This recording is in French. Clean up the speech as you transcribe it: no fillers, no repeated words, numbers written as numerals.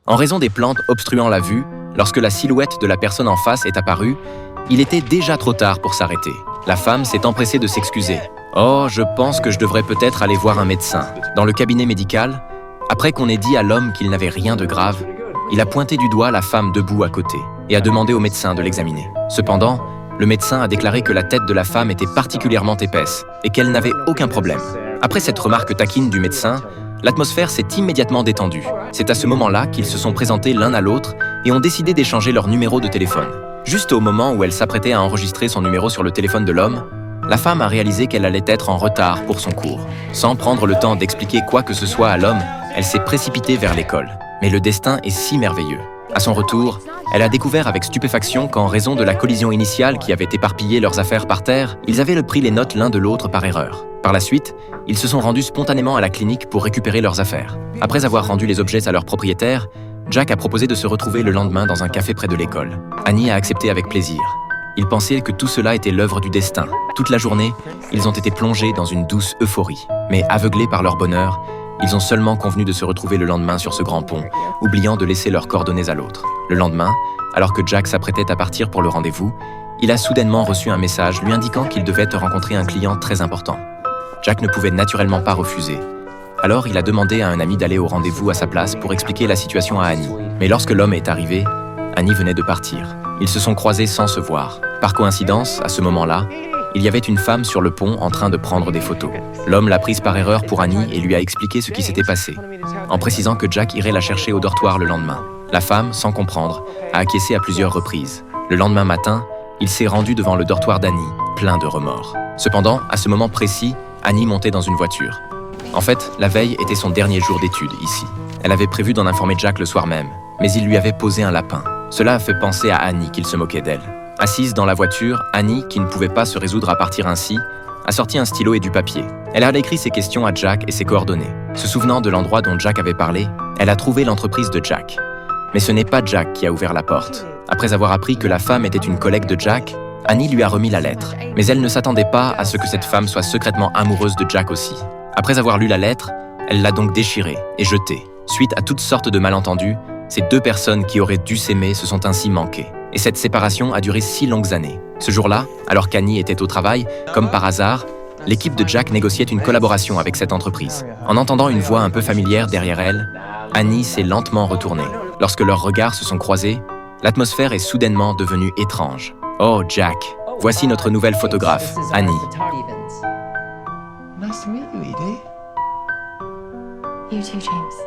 En raison des plantes obstruant la vue, lorsque la silhouette de la personne en face est apparue, il était déjà trop tard pour s'arrêter. La femme s'est empressée de s'excuser. « Oh, je pense que je devrais peut-être aller voir un médecin. » Dans le cabinet médical, après qu'on ait dit à l'homme qu'il n'avait rien de grave, il a pointé du doigt la femme debout à côté et a demandé au médecin de l'examiner. Cependant, le médecin a déclaré que la tête de la femme était particulièrement épaisse et qu'elle n'avait aucun problème. Après cette remarque taquine du médecin, l'atmosphère s'est immédiatement détendue. C'est à ce moment-là qu'ils se sont présentés l'un à l'autre et ont décidé d'échanger leur numéro de téléphone. Juste au moment où elle s'apprêtait à enregistrer son numéro sur le téléphone de l'homme, la femme a réalisé qu'elle allait être en retard pour son cours. Sans prendre le temps d'expliquer quoi que ce soit à l'homme, elle s'est précipitée vers l'école. Mais le destin est si merveilleux. À son retour, elle a découvert avec stupéfaction qu'en raison de la collision initiale qui avait éparpillé leurs affaires par terre, ils avaient pris les notes l'un de l'autre par erreur. Par la suite, ils se sont rendus spontanément à la clinique pour récupérer leurs affaires. Après avoir rendu les objets à leur propriétaire, Jack a proposé de se retrouver le lendemain dans un café près de l'école. Annie a accepté avec plaisir. Ils pensaient que tout cela était l'œuvre du destin. Toute la journée, ils ont été plongés dans une douce euphorie. Mais aveuglés par leur bonheur, ils ont seulement convenu de se retrouver le lendemain sur ce grand pont, oubliant de laisser leurs coordonnées à l'autre. Le lendemain, alors que Jack s'apprêtait à partir pour le rendez-vous, il a soudainement reçu un message lui indiquant qu'il devait rencontrer un client très important. Jack ne pouvait naturellement pas refuser. Alors il a demandé à un ami d'aller au rendez-vous à sa place pour expliquer la situation à Annie. Mais lorsque l'homme est arrivé, Annie venait de partir. Ils se sont croisés sans se voir. Par coïncidence, à ce moment-là, il y avait une femme sur le pont en train de prendre des photos. L'homme l'a prise par erreur pour Annie et lui a expliqué ce qui s'était passé, en précisant que Jack irait la chercher au dortoir le lendemain. La femme, sans comprendre, a acquiescé à plusieurs reprises. Le lendemain matin, il s'est rendu devant le dortoir d'Annie, plein de remords. Cependant, à ce moment précis, Annie montait dans une voiture. En fait, la veille était son dernier jour d'études ici. Elle avait prévu d'en informer Jack le soir même, mais il lui avait posé un lapin. Cela a fait penser à Annie qu'il se moquait d'elle. Assise dans la voiture, Annie, qui ne pouvait pas se résoudre à partir ainsi, a sorti un stylo et du papier. Elle a écrit ses questions à Jack et ses coordonnées. Se souvenant de l'endroit dont Jack avait parlé, elle a trouvé l'entreprise de Jack. Mais ce n'est pas Jack qui a ouvert la porte. Après avoir appris que la femme était une collègue de Jack, Annie lui a remis la lettre. Mais elle ne s'attendait pas à ce que cette femme soit secrètement amoureuse de Jack aussi. Après avoir lu la lettre, elle l'a donc déchirée et jetée. Suite à toutes sortes de malentendus, ces deux personnes qui auraient dû s'aimer se sont ainsi manquées. Et cette séparation a duré 6 longues années. Ce jour-là, alors qu'Annie était au travail, comme par hasard, l'équipe de Jack négociait une collaboration avec cette entreprise. En entendant une voix un peu familière derrière elle, Annie s'est lentement retournée. Lorsque leurs regards se sont croisés, l'atmosphère est soudainement devenue étrange. « Oh, Jack, voici notre nouvelle photographe, Annie. » Nice to meet you, Edie. You too, James.